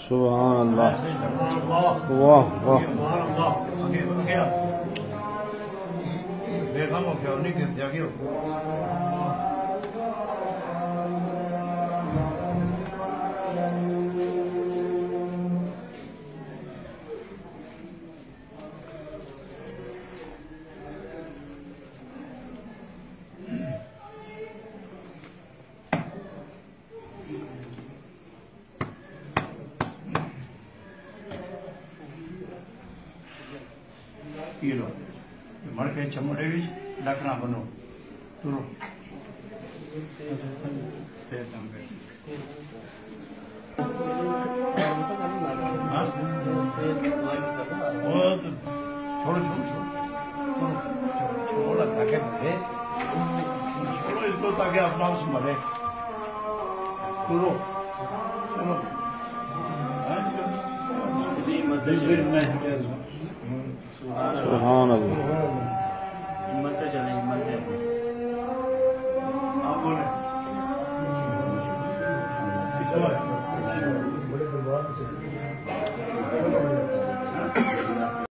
सुभान अल्लाह, वाह वाह। पी लो मड़ के चमड़े ढकना बनो तुरो छोड़ो छोड़ो ताकि मरे, छोड़ो इसको ताकि अपना उस मरे। तुरो सुभान अल्लाह।